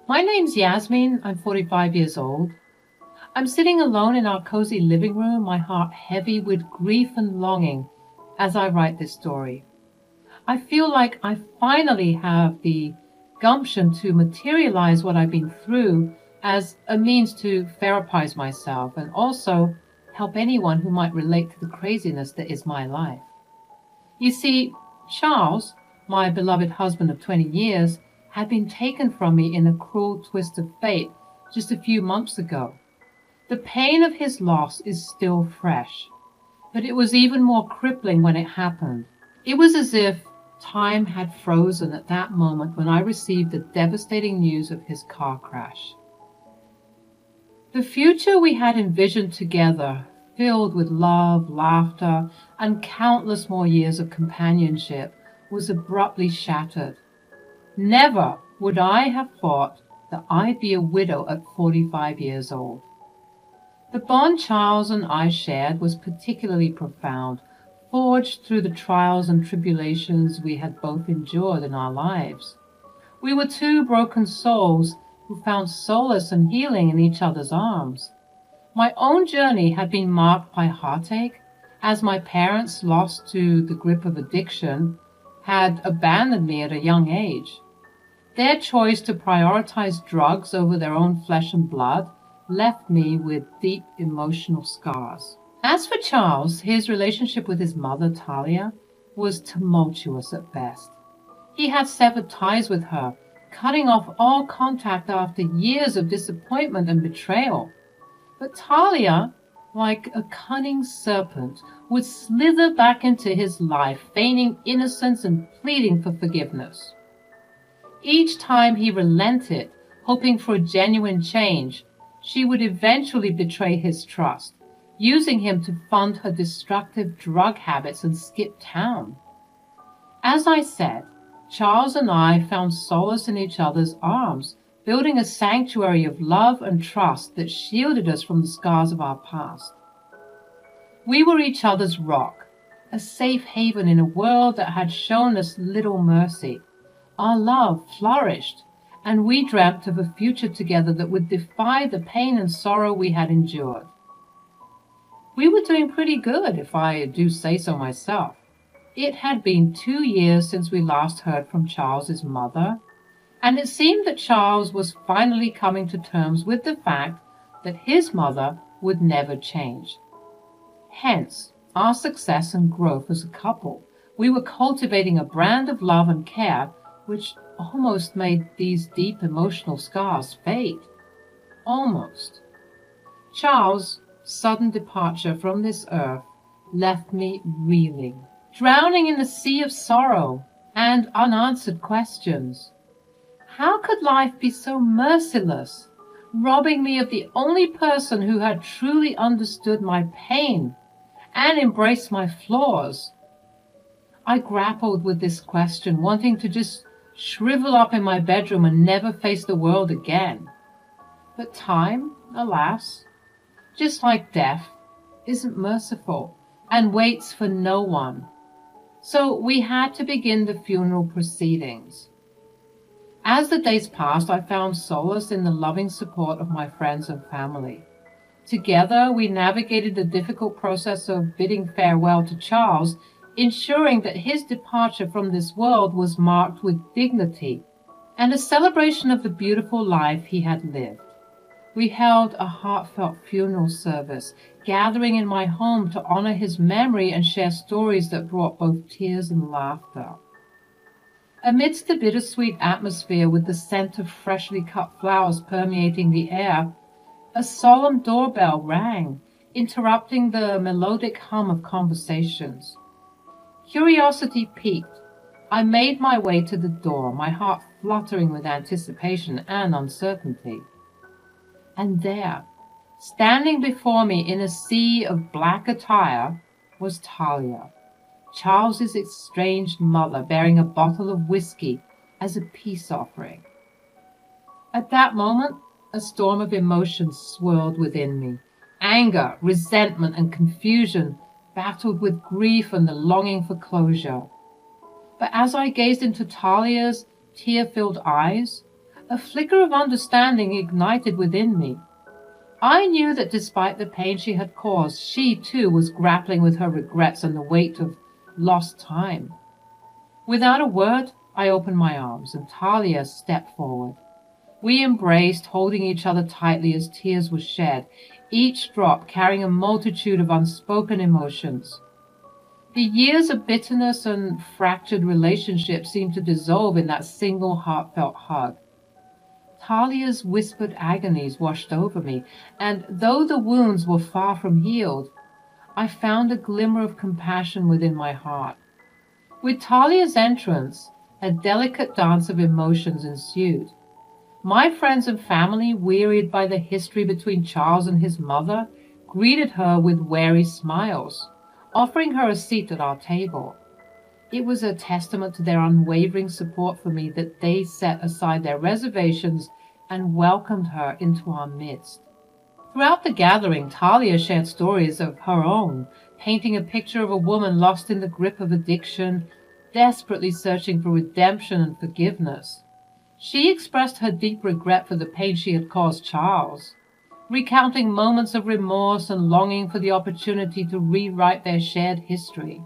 My name's Yasmin. I'm 45 years old. I'm sitting alone in our cozy living room, my heart heavy with grief and longing as I write this story. I feel like I finally have the gumption to materialize what I've been through as a means to therapize myself and also help anyone who might relate to the craziness that is my life. You see, Charles, my beloved husband of 20 years, had been taken from me in a cruel twist of fate just a few months ago. The pain of his loss is still fresh, but it was even more crippling when it happened. It was as if time had frozen at that moment when I received the devastating news of his car crash. The future we had envisioned together, filled with love, laughter, and countless more years of companionship, was abruptly shattered. Never would I have thought that I'd be a widow at 45 years old. The bond Charles and I shared was particularly profound, forged through the trials and tribulations we had both endured in our lives. We were two broken souls who found solace and healing in each other's arms. My own journey had been marked by heartache, as my parents, lost to the grip of addiction, had abandoned me at a young age. Their choice to prioritize drugs over their own flesh and blood left me with deep emotional scars. As for Charles, his relationship with his mother, Talia, was tumultuous at best. He had severed ties with her, cutting off all contact after years of disappointment and betrayal. But Talia, like a cunning serpent, would slither back into his life, feigning innocence and pleading for forgiveness. Each time he relented, hoping for a genuine change, she would eventually betray his trust, using him to fund her destructive drug habits and skip town. As I said, Charles and I found solace in each other's arms, building a sanctuary of love and trust that shielded us from the scars of our past. We were each other's rock, a safe haven in a world that had shown us little mercy. Our love flourished, and we dreamt of a future together that would defy the pain and sorrow we had endured. We were doing pretty good, if I do say so myself. It had been 2 years since we last heard from Charles's mother, and it seemed that Charles was finally coming to terms with the fact that his mother would never change. Hence, our success and growth as a couple. We were cultivating a brand of love and care which almost made these deep emotional scars fade. Almost. Charles' sudden departure from this earth left me reeling, drowning in a sea of sorrow and unanswered questions. How could life be so merciless, robbing me of the only person who had truly understood my pain and embraced my flaws? I grappled with this question, wanting to just shrivel up in my bedroom and never face the world again. But time, alas, just like death, isn't merciful and waits for no one. So we had to begin the funeral proceedings. As the days passed, I found solace in the loving support of my friends and family. Together, we navigated the difficult process of bidding farewell to Charles, ensuring that his departure from this world was marked with dignity and a celebration of the beautiful life he had lived. We held a heartfelt funeral service, gathering in my home to honor his memory and share stories that brought both tears and laughter. Amidst the bittersweet atmosphere, with the scent of freshly cut flowers permeating the air, a solemn doorbell rang, interrupting the melodic hum of conversations. Curiosity piqued, I made my way to the door, my heart fluttering with anticipation and uncertainty. And there, standing before me in a sea of black attire, was Talia, Charles's estranged mother, bearing a bottle of whiskey as a peace offering. At that moment, a storm of emotions swirled within me. Anger, resentment, and confusion battled with grief and the longing for closure. But as I gazed into Talia's tear-filled eyes, A flicker of understanding ignited within me. I knew that despite the pain she had caused, she too was grappling with her regrets and the weight of lost time. Without a word, I opened my arms, and Talia stepped forward. We embraced, holding each other tightly as tears were shed, each drop carrying a multitude of unspoken emotions. The years of bitterness and fractured relationships seemed to dissolve in that single heartfelt hug. Talia's whispered agonies washed over me, and though the wounds were far from healed, I found a glimmer of compassion within my heart. With Talia's entrance, a delicate dance of emotions ensued. My friends and family, wearied by the history between Charles and his mother, greeted her with wary smiles, offering her a seat at our table. It was a testament to their unwavering support for me that they set aside their reservations and welcomed her into our midst. Throughout the gathering, Talia shared stories of her own, painting a picture of a woman lost in the grip of addiction, desperately searching for redemption and forgiveness. She expressed her deep regret for the pain she had caused Charles, recounting moments of remorse and longing for the opportunity to rewrite their shared history.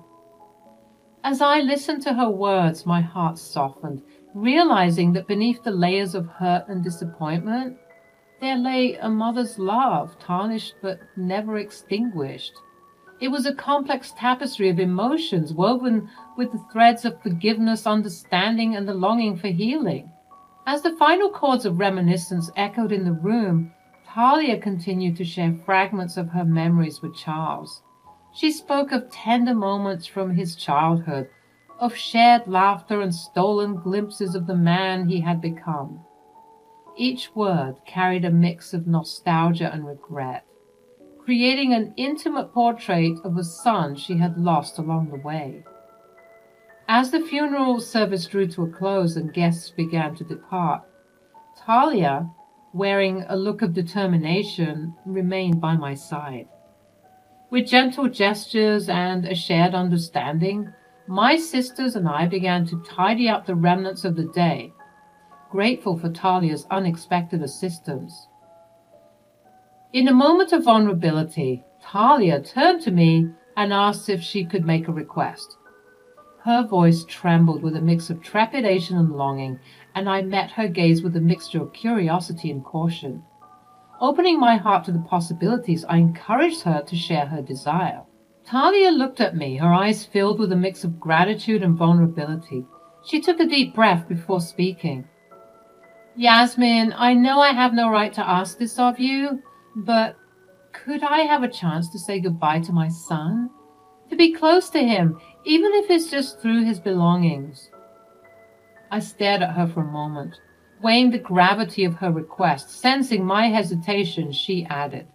As I listened to her words, my heart softened, realizing that beneath the layers of hurt and disappointment, there lay a mother's love, tarnished but never extinguished. It was a complex tapestry of emotions woven with the threads of forgiveness, understanding, and the longing for healing. As the final chords of reminiscence echoed in the room, Talia continued to share fragments of her memories with Charles. She spoke of tender moments from his childhood, of shared laughter and stolen glimpses of the man he had become. Each word carried a mix of nostalgia and regret, creating an intimate portrait of a son she had lost along the way. As the funeral service drew to a close and guests began to depart, Talia, wearing a look of determination, remained by my side. With gentle gestures and a shared understanding, my sisters and I began to tidy up the remnants of the day, grateful for Talia's unexpected assistance. In a moment of vulnerability, Talia turned to me and asked if she could make a request. Her voice trembled with a mix of trepidation and longing, and I met her gaze with a mixture of curiosity and caution. Opening my heart to the possibilities, I encouraged her to share her desire. Talia looked at me, her eyes filled with a mix of gratitude and vulnerability. She took a deep breath before speaking. "Yasmin, I know I have no right to ask this of you, but could I have a chance to say goodbye to my son? To be close to him, even if it's just through his belongings?" I stared at her for a moment, weighing the gravity of her request. Sensing my hesitation, she added,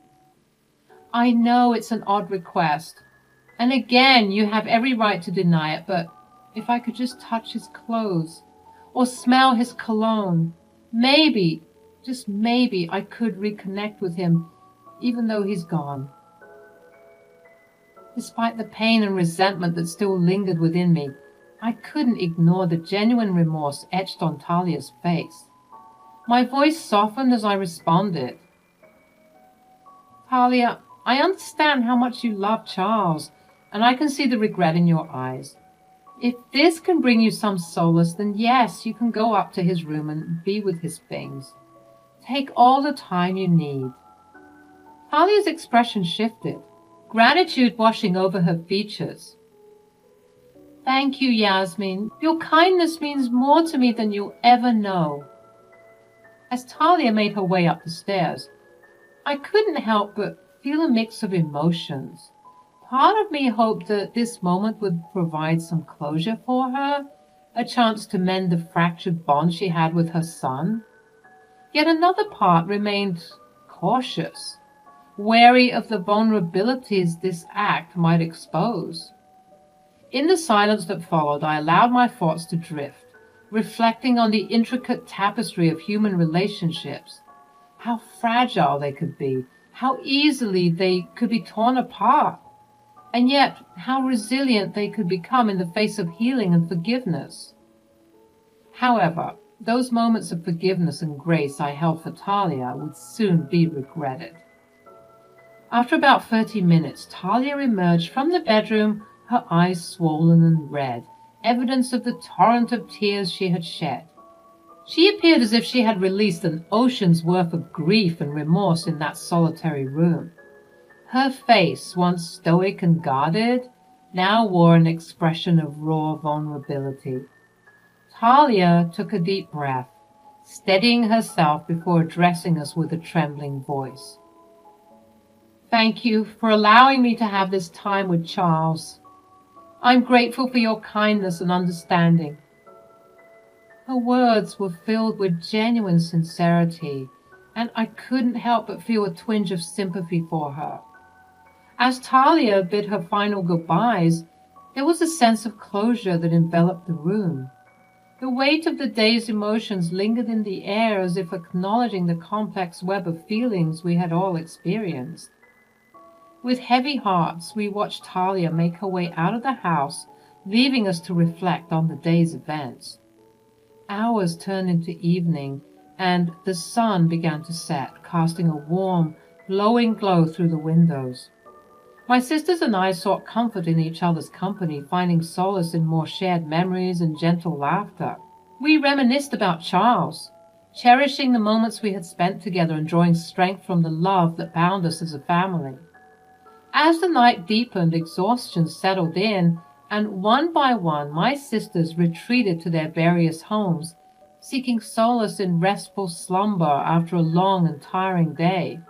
"I know it's an odd request, and again, you have every right to deny it, but if I could just touch his clothes or smell his cologne, maybe, just maybe, I could reconnect with him, even though he's gone." Despite the pain and resentment that still lingered within me, I couldn't ignore the genuine remorse etched on Talia's face. My voice softened as I responded. "Talia, I understand how much you love Charles, and I can see the regret in your eyes. If this can bring you some solace, then yes, you can go up to his room and be with his things. Take all the time you need." Talia's expression shifted, gratitude washing over her features. "Thank you, Yasmin. Your kindness means more to me than you'll ever know." As Talia made her way up the stairs, I couldn't help but feel a mix of emotions. Part of me hoped that this moment would provide some closure for her, a chance to mend the fractured bond she had with her son. Yet another part remained cautious, wary of the vulnerabilities this act might expose. In the silence that followed, I allowed my thoughts to drift, reflecting on the intricate tapestry of human relationships, how fragile they could be, how easily they could be torn apart, and yet how resilient they could become in the face of healing and forgiveness. However, those moments of forgiveness and grace I held for Talia would soon be regretted. After about 30 minutes, Talia emerged from the bedroom, her eyes swollen and red, evidence of the torrent of tears she had shed. She appeared as if she had released an ocean's worth of grief and remorse in that solitary room. Her face, once stoic and guarded, now wore an expression of raw vulnerability. Talia took a deep breath, steadying herself before addressing us with a trembling voice. "Thank you for allowing me to have this time with Charles. I'm grateful for your kindness and understanding." Her words were filled with genuine sincerity, and I couldn't help but feel a twinge of sympathy for her. As Talia bid her final goodbyes, there was a sense of closure that enveloped the room. The weight of the day's emotions lingered in the air as if acknowledging the complex web of feelings we had all experienced. With heavy hearts, we watched Talia make her way out of the house, leaving us to reflect on the day's events. Hours turned into evening, and the sun began to set, casting a warm, glowing glow through the windows. My sisters and I sought comfort in each other's company, finding solace in more shared memories and gentle laughter. We reminisced about Charles, cherishing the moments we had spent together and drawing strength from the love that bound us as a family. As the night deepened, exhaustion settled in, and one by one my sisters retreated to their various homes, seeking solace in restful slumber after a long and tiring day.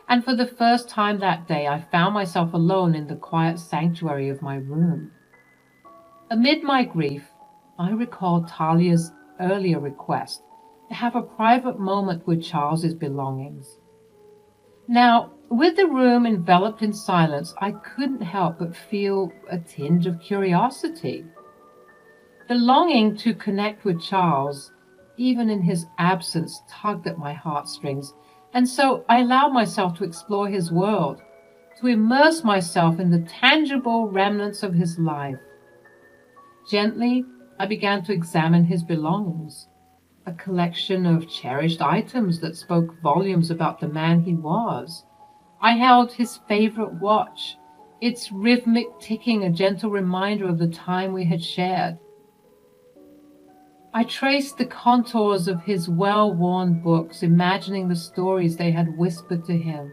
And for the first time that day I found myself alone in the quiet sanctuary of my room. Amid my grief, I recalled Talia's earlier request to have a private moment with Charles's belongings. Now, with the room enveloped in silence, I couldn't help but feel a tinge of curiosity. The longing to connect with Charles, even in his absence, tugged at my heartstrings, and so I allowed myself to explore his world, to immerse myself in the tangible remnants of his life. Gently, I began to examine his belongings, a collection of cherished items that spoke volumes about the man he was. I held his favorite watch, its rhythmic ticking a gentle reminder of the time we had shared. I traced the contours of his well-worn books, imagining the stories they had whispered to him.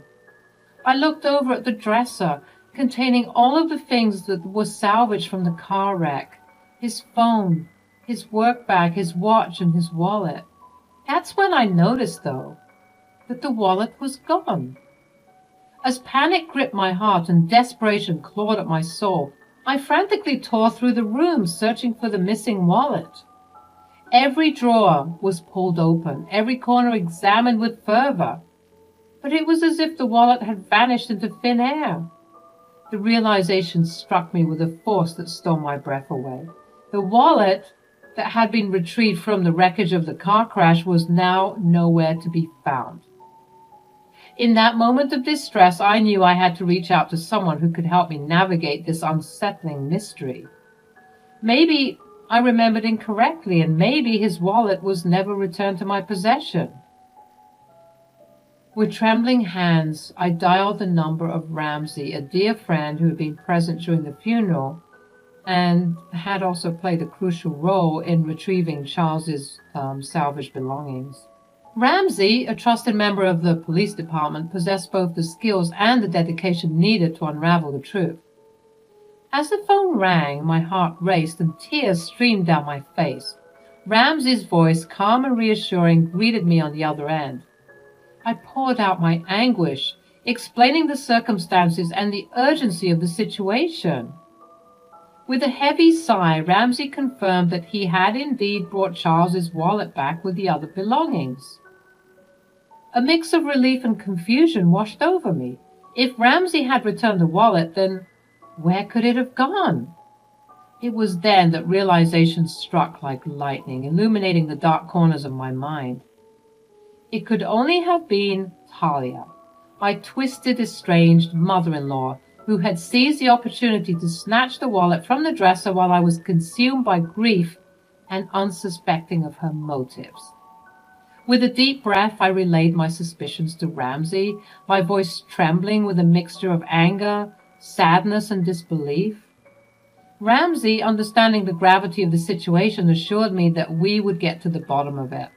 I looked over at the dresser, containing all of the things that were salvaged from the car wreck, his phone, his work bag, his watch, and his wallet. That's when I noticed, though, that the wallet was gone. As panic gripped my heart and desperation clawed at my soul, I frantically tore through the room, searching for the missing wallet. Every drawer was pulled open, every corner examined with fervor, but it was as if the wallet had vanished into thin air. The realization struck me with a force that stole my breath away. The wallet that had been retrieved from the wreckage of the car crash was now nowhere to be found. In that moment of distress, I knew I had to reach out to someone who could help me navigate this unsettling mystery. Maybe I remembered incorrectly, and maybe his wallet was never returned to my possession. With trembling hands, I dialed the number of Ramsey, a dear friend who had been present during the funeral and had also played a crucial role in retrieving Charles's salvaged belongings. Ramsey, a trusted member of the police department, possessed both the skills and the dedication needed to unravel the truth. As the phone rang, my heart raced and tears streamed down my face. Ramsey's voice, calm and reassuring, greeted me on the other end. I poured out my anguish, explaining the circumstances and the urgency of the situation. With a heavy sigh, Ramsey confirmed that he had indeed brought Charles's wallet back with the other belongings. A mix of relief and confusion washed over me. If Ramsey had returned the wallet, then where could it have gone? It was then that realization struck like lightning, illuminating the dark corners of my mind. It could only have been Talia, my twisted, estranged mother-in-law, who had seized the opportunity to snatch the wallet from the dresser while I was consumed by grief and unsuspecting of her motives. With a deep breath, I relayed my suspicions to Ramsay, my voice trembling with a mixture of anger, sadness, and disbelief. Ramsay, understanding the gravity of the situation, assured me that we would get to the bottom of it.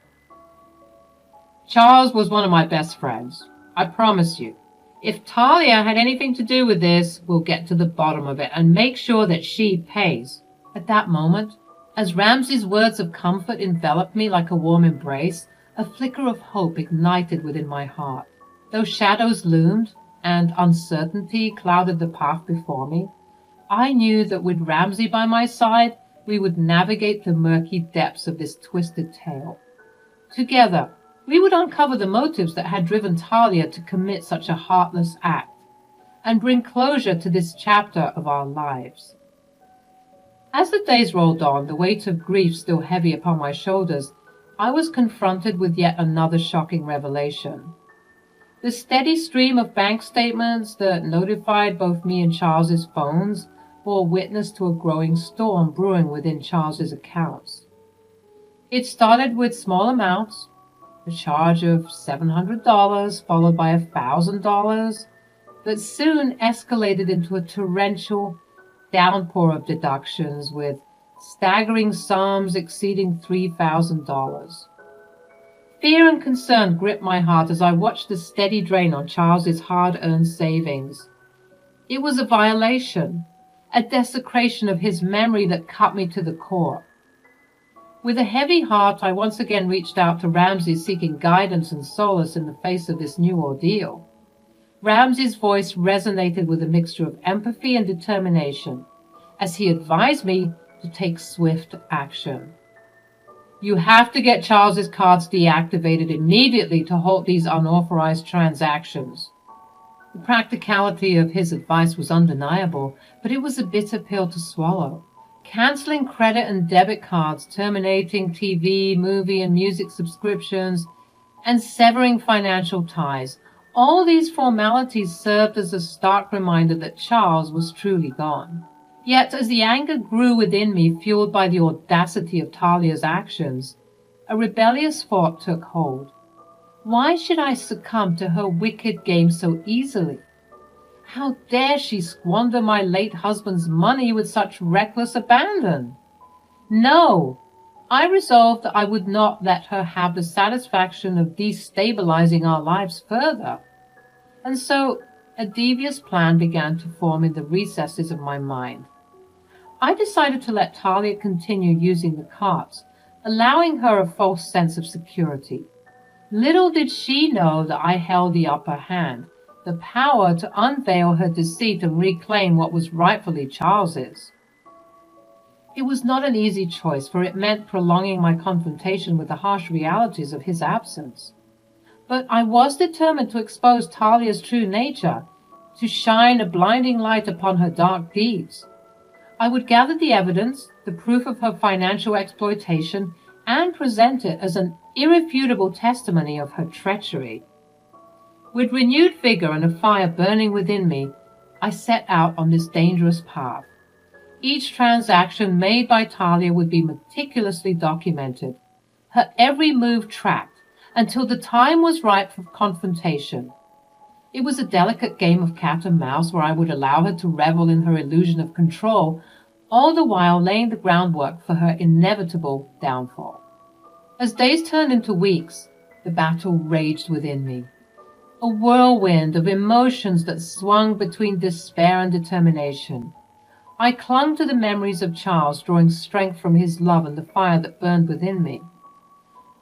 Charles was one of my best friends. I promise you. If Talia had anything to do with this, we'll get to the bottom of it and make sure that she pays. At that moment, as Ramsay's words of comfort enveloped me like a warm embrace, a flicker of hope ignited within my heart. Though shadows loomed and uncertainty clouded the path before me, I knew that with Ramsay by my side, we would navigate the murky depths of this twisted tale. Together, we would uncover the motives that had driven Talia to commit such a heartless act, and bring closure to this chapter of our lives. As the days rolled on, the weight of grief still heavy upon my shoulders, I was confronted with yet another shocking revelation. The steady stream of bank statements that notified both me and Charles's phones bore witness to a growing storm brewing within Charles's accounts. It started with small amounts, a charge of $700 followed by $1,000, but soon escalated into a torrential downpour of deductions with staggering sums exceeding $3,000. Fear and concern gripped my heart as I watched the steady drain on Charles's hard-earned savings. It was a violation, a desecration of his memory that cut me to the core. With a heavy heart, I once again reached out to Ramsay, seeking guidance and solace in the face of this new ordeal. Ramsay's voice resonated with a mixture of empathy and determination, as he advised me to take swift action. You have to get Charles's cards deactivated immediately to halt these unauthorized transactions. The practicality of his advice was undeniable, but it was a bitter pill to swallow. Canceling credit and debit cards, terminating TV, movie, and music subscriptions, and severing financial ties. All these formalities served as a stark reminder that Charles was truly gone. Yet, as the anger grew within me, fueled by the audacity of Talia's actions, a rebellious thought took hold. Why should I succumb to her wicked game so easily? How dare she squander my late husband's money with such reckless abandon? No, I resolved that I would not let her have the satisfaction of destabilizing our lives further. And so a devious plan began to form in the recesses of my mind. I decided to let Talia continue using the carts, allowing her a false sense of security. Little did she know that I held the upper hand, the power to unveil her deceit and reclaim what was rightfully Charles's. It was not an easy choice, for it meant prolonging my confrontation with the harsh realities of his absence. But I was determined to expose Talia's true nature, to shine a blinding light upon her dark deeds. I would gather the evidence, the proof of her financial exploitation, and present it as an irrefutable testimony of her treachery. With renewed vigor and a fire burning within me, I set out on this dangerous path. Each transaction made by Talia would be meticulously documented, her every move tracked, until the time was ripe for confrontation. It was a delicate game of cat and mouse where I would allow her to revel in her illusion of control, all the while laying the groundwork for her inevitable downfall. As days turned into weeks, the battle raged within me. A whirlwind of emotions that swung between despair and determination. I clung to the memories of Charles, drawing strength from his love and the fire that burned within me.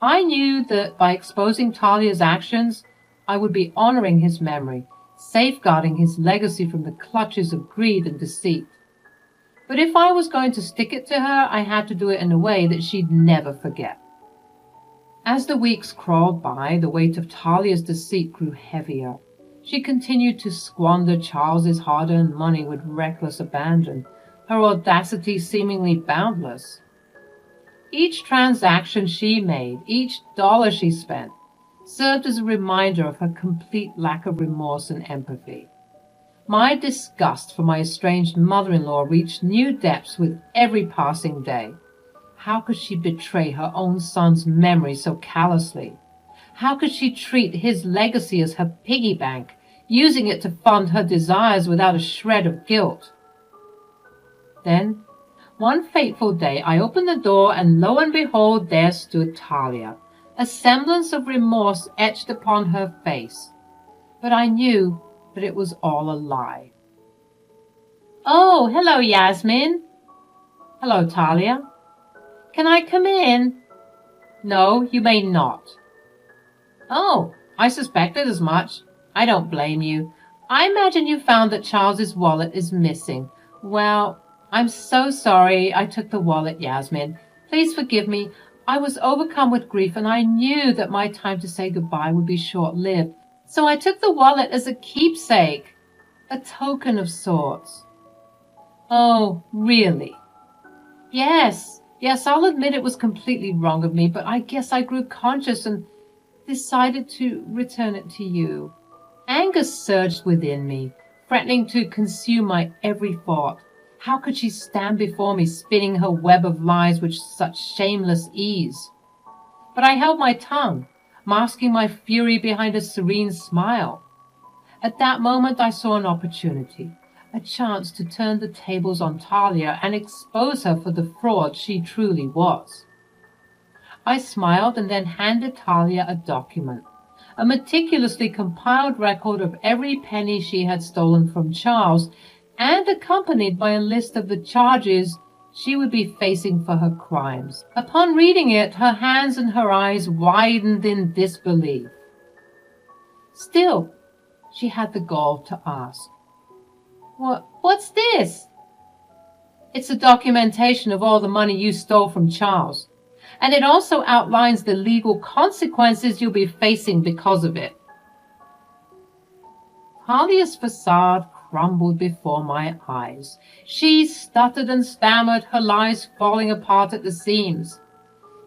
I knew that by exposing Talia's actions, I would be honoring his memory, safeguarding his legacy from the clutches of greed and deceit. But if I was going to stick it to her, I had to do it in a way that she'd never forget. As the weeks crawled by, the weight of Talia's deceit grew heavier. She continued to squander Charles's hard-earned money with reckless abandon, her audacity seemingly boundless. Each transaction she made, each dollar she spent, served as a reminder of her complete lack of remorse and empathy. My disgust for my estranged mother-in-law reached new depths with every passing day. How could she betray her own son's memory so callously? How could she treat his legacy as her piggy bank, using it to fund her desires without a shred of guilt? Then, one fateful day, I opened the door, and lo and behold, there stood Talia, a semblance of remorse etched upon her face. But I knew that it was all a lie. "Oh, hello, Yasmin." "Hello, Talia." "Can I come in?" "No, you may not." "Oh, I suspected as much. I don't blame you. I imagine you found that Charles's wallet is missing. Well, I'm so sorry I took the wallet, Yasmin. Please forgive me. I was overcome with grief, and I knew that my time to say goodbye would be short-lived. So I took the wallet as a keepsake, a token of sorts." "Oh, really?" Yes, I'll admit it was completely wrong of me, but I guess I grew conscious and decided to return it to you." Anger surged within me, threatening to consume my every thought. How could she stand before me, spinning her web of lies with such shameless ease? But I held my tongue, masking my fury behind a serene smile. At that moment I saw an opportunity, a chance to turn the tables on Talia and expose her for the fraud she truly was. I smiled and then handed Talia a document, a meticulously compiled record of every penny she had stolen from Charles, and accompanied by a list of the charges she would be facing for her crimes. Upon reading it, her hands and her eyes widened in disbelief. Still, she had the gall to ask, "What's this?" "It's a documentation of all the money you stole from Charles, and it also outlines the legal consequences you'll be facing because of it." Talia's facade crumbled before my eyes. She stuttered and stammered, her lies falling apart at the seams.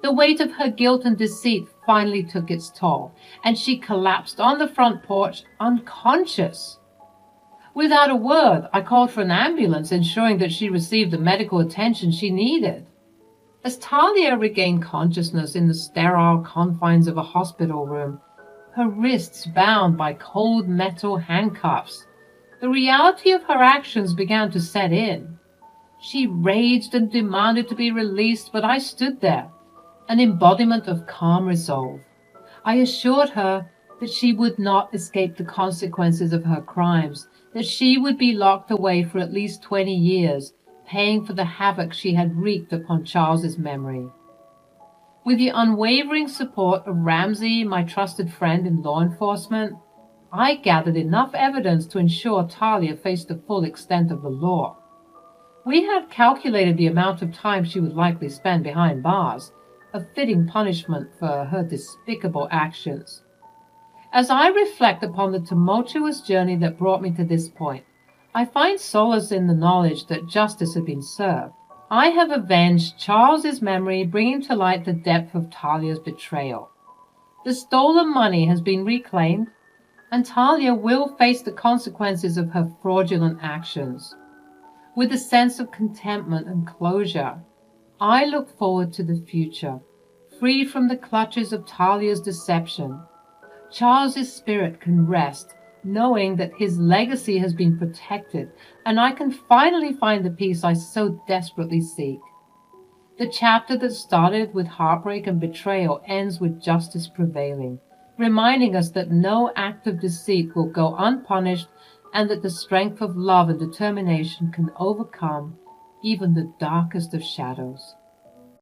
The weight of her guilt and deceit finally took its toll, and she collapsed on the front porch, unconscious. Without a word, I called for an ambulance, ensuring that she received the medical attention she needed. As Talia regained consciousness in the sterile confines of a hospital room, her wrists bound by cold metal handcuffs, the reality of her actions began to set in. She raged and demanded to be released, but I stood there, an embodiment of calm resolve. I assured her that she would not escape the consequences of her crimes, that she would be locked away for at least 20 years, paying for the havoc she had wreaked upon Charles's memory. With the unwavering support of Ramsey, my trusted friend in law enforcement, I gathered enough evidence to ensure Talia faced the full extent of the law. We had calculated the amount of time she would likely spend behind bars, a fitting punishment for her despicable actions. As I reflect upon the tumultuous journey that brought me to this point, I find solace in the knowledge that justice had been served. I have avenged Charles's memory, bringing to light the depth of Talia's betrayal. The stolen money has been reclaimed, and Talia will face the consequences of her fraudulent actions. With a sense of contentment and closure, I look forward to the future, free from the clutches of Talia's deception. Charles's spirit can rest, knowing that his legacy has been protected, and I can finally find the peace I so desperately seek. The chapter that started with heartbreak and betrayal ends with justice prevailing, reminding us that no act of deceit will go unpunished, and that the strength of love and determination can overcome even the darkest of shadows.